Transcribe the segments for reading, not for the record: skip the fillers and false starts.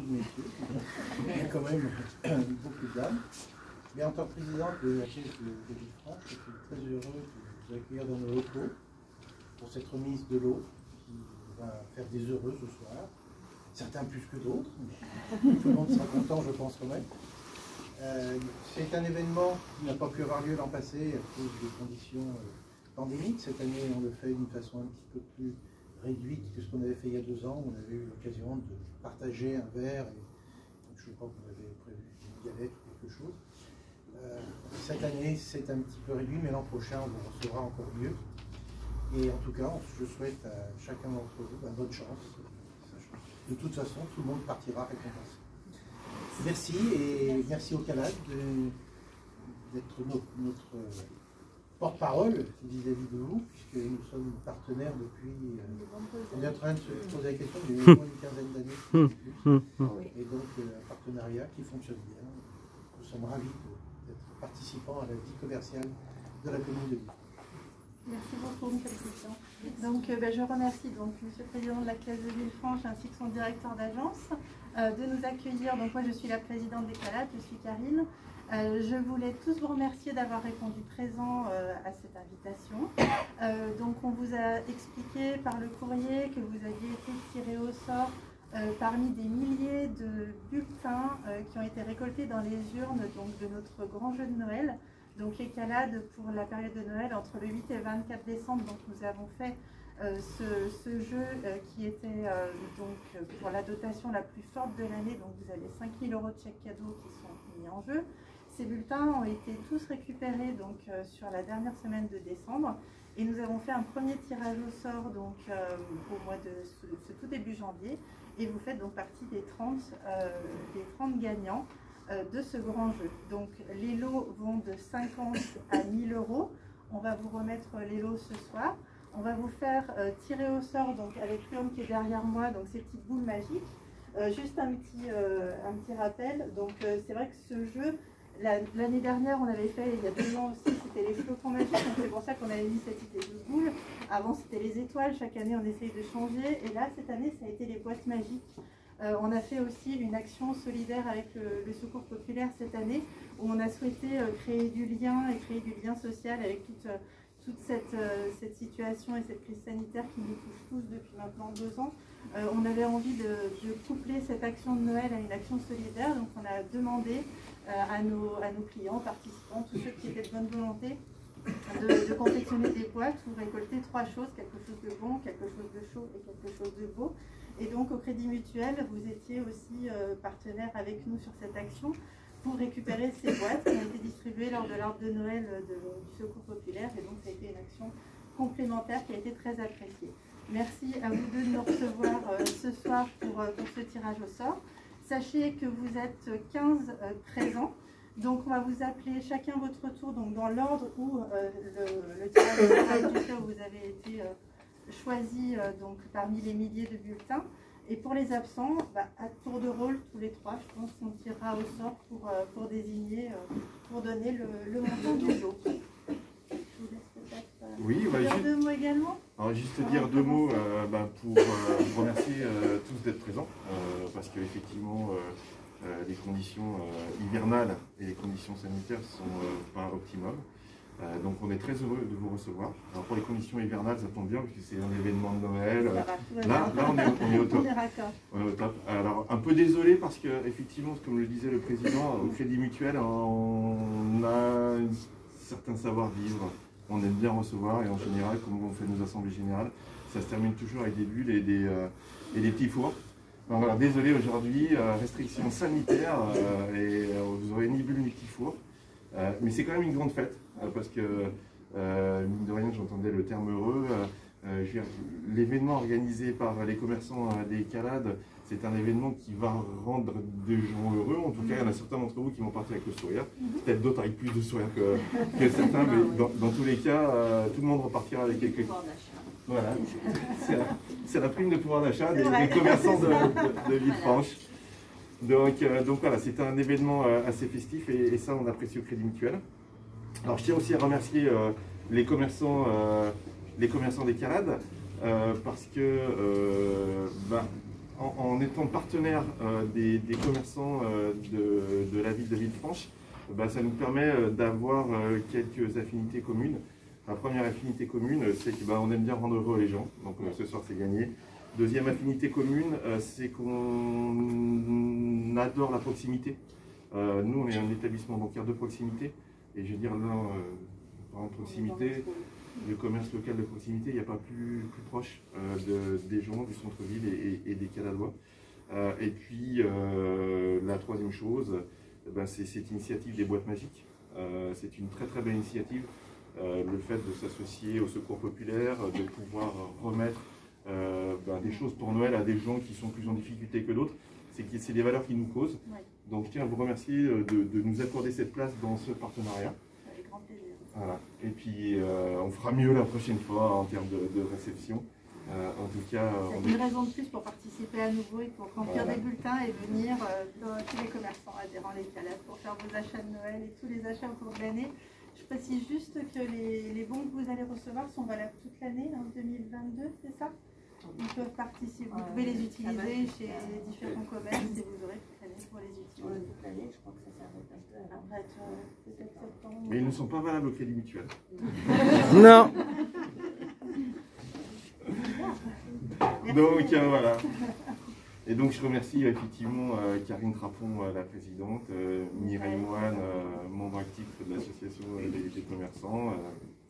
de messieurs, il y a quand même beaucoup de dames. Mais en tant que présidente de la Caisse de Villefranche, je suis très heureux de vous accueillir dans nos locaux pour cette remise de l'eau qui va faire des heureux ce soir. Certains plus que d'autres, mais tout le monde sera content, je pense quand même. C'est un événement qui n'a pas pu avoir lieu l'an passé à cause des conditions pandémiques. Cette année, on le fait d'une façon un petit peu plus réduite que ce qu'on avait fait il y a 2 ans. On avait eu l'occasion de partager un verre et je crois qu'on avait prévu une galette ou quelque chose. Cette année, c'est un petit peu réduit, mais l'an prochain, on vous recevra encore mieux. Et en tout cas, je souhaite à chacun d'entre vous bonne chance. De toute façon, tout le monde partira récompensé. Merci et merci au CALAD d'être notre porte-parole vis-à-vis de vous, puisque nous sommes partenaires depuis. On est en train de se poser la question, il y a au moins une quinzaine d'années. Et donc, un partenariat qui fonctionne bien. Nous sommes ravis d'être participants à la vie commerciale de la commune de Villefranche. Merci beaucoup, M. le Président. Donc, je remercie donc, M. le Président de la Caisse de Villefranche ainsi que son directeur d'agence de nous accueillir. Donc, moi, je suis la présidente des CALAD, je suis Karine. Je voulais tous vous remercier d'avoir répondu présent à cette invitation. Donc, on vous a expliqué par le courrier que vous aviez été tiré au sort parmi des milliers de bulletins qui ont été récoltés dans les urnes donc, de notre grand jeu de Noël. Donc les CALAD pour la période de Noël entre le 8 et le 24 décembre, donc nous avons fait ce jeu qui était donc pour la dotation la plus forte de l'année, donc vous avez 5 000 € de chèques cadeaux qui sont mis en jeu. Ces bulletins ont été tous récupérés donc sur la dernière semaine de décembre et nous avons fait un premier tirage au sort donc au mois de ce tout début janvier et vous faites donc partie des 30 gagnants de ce grand jeu. Donc les lots vont de 50 à 1 000 €. On va vous remettre les lots ce soir. On va vous faire tirer au sort donc avec l'homme qui est derrière moi, donc ces petites boules magiques. Juste un petit rappel. Donc c'est vrai que ce jeu, l'année dernière on l'avait fait, il y a 2 ans aussi, c'était les flocons magiques. Donc c'est pour ça qu'on avait mis cette idée de boules. Avant c'était les étoiles. Chaque année on essaye de changer. Et là cette année ça a été les boîtes magiques. On a fait aussi une action solidaire avec le Secours populaire cette année où on a souhaité créer du lien et créer du lien social avec toute cette situation et cette crise sanitaire qui nous touche tous depuis maintenant 2 ans. On avait envie de coupler cette action de Noël à une action solidaire, donc on a demandé à nos clients, participants, tous ceux qui étaient de bonne volonté, de confectionner des boîtes où récolter 3 choses, quelque chose de bon, quelque chose de chaud et quelque chose de beau. Et donc au Crédit Mutuel, vous étiez aussi partenaire avec nous sur cette action pour récupérer ces boîtes qui ont été distribuées lors de l'arbre de Noël du Secours populaire. Et donc ça a été une action complémentaire qui a été très appréciée. Merci à vous deux de nous recevoir ce soir pour ce tirage au sort. Sachez que vous êtes 15 présents. Donc on va vous appeler chacun votre tour donc dans l'ordre où le tirage au sort a été fait, où vous avez été choisi donc parmi les milliers de bulletins. Et pour les absents, à tour de rôle, tous les 3, je pense qu'on tirera au sort pour désigner, pour donner le montant du lot. Je vous laisse peut-être dire 2 mots également. Alors juste dire 2 mots pour vous remercier tous d'être présents, parce qu'effectivement les conditions hivernales et les conditions sanitaires ne sont pas optimales. Donc on est très heureux de vous recevoir. Alors pour les conditions hivernales, ça tombe bien parce que c'est un événement de Noël. Là on est au top. On est au top. Alors un peu désolé parce que effectivement, comme le disait le président, au Crédit Mutuel, on a un certain savoir-vivre. On aime bien recevoir et en général, comme on fait nos assemblées générales, ça se termine toujours avec des bulles et des petits fours. Donc voilà, désolé aujourd'hui, restrictions sanitaires et vous aurez ni bulles ni petits fours. Mais c'est quand même une grande fête parce que, mine de rien, j'entendais le terme heureux. L'événement organisé par les commerçants des CALAD, c'est un événement qui va rendre des gens heureux. En tout cas, il y en a certains d'entre vous qui vont partir avec le sourire. Peut-être d'autres avec plus de sourire que certains, mais dans tous les cas, tout le monde repartira avec quelque chose. Voilà, c'est la prime de pouvoir d'achat des commerçants de Villefranche. Donc voilà, c'est un événement assez festif et ça on apprécie au Crédit Mutuel. Alors je tiens aussi à remercier les commerçants des CALAD parce que en étant partenaire des commerçants de la ville de Villefranche, ça nous permet d'avoir quelques affinités communes. La première affinité commune, c'est qu'on aime bien rendre heureux les gens, donc ce soir c'est gagné. Deuxième affinité commune, c'est qu'on adore la proximité. Nous, on est un établissement bancaire de proximité, et je veux dire, là, en proximité, le commerce local de proximité, il n'y a pas plus proche des gens, du centre-ville et des Caladois. Et puis, la troisième chose, c'est cette initiative des boîtes magiques. C'est une très très belle initiative. Le fait de s'associer au secours populaire, de pouvoir remettre des choses pour Noël à des gens qui sont plus en difficulté que d'autres, c'est des valeurs qui nous causent. Oui. Donc je tiens à vous remercier de nous accorder cette place dans ce partenariat. Avec grand plaisir. Voilà. Et puis on fera mieux la prochaine fois en termes de réception. En tout cas, c'est une raison de plus pour participer à nouveau et pour remplir des bulletins et venir dans tous les commerçants adhérents les Calades pour faire vos achats de Noël et tous les achats au cours de l'année. Je précise juste que les bons que vous allez recevoir sont valables toute l'année, en 2022, c'est ça? Ils peuvent participer, vous pouvez les utiliser chez différents commerces et vous aurez toute l'année pour les utiliser. Toute l'année, je crois que ça s'arrête un peu. Après, peut-être septembre. Mais ils ne sont pas valables au Crédit Mutuel. Non. Donc voilà. Et donc je remercie effectivement Karine Trapon, la présidente, Mireille Moine, membre actif de l'association des commerçants,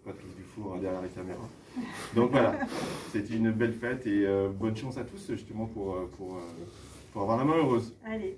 Patrice Dufour derrière les caméras. Donc voilà, c'est une belle fête et bonne chance à tous justement pour avoir la main heureuse. Allez.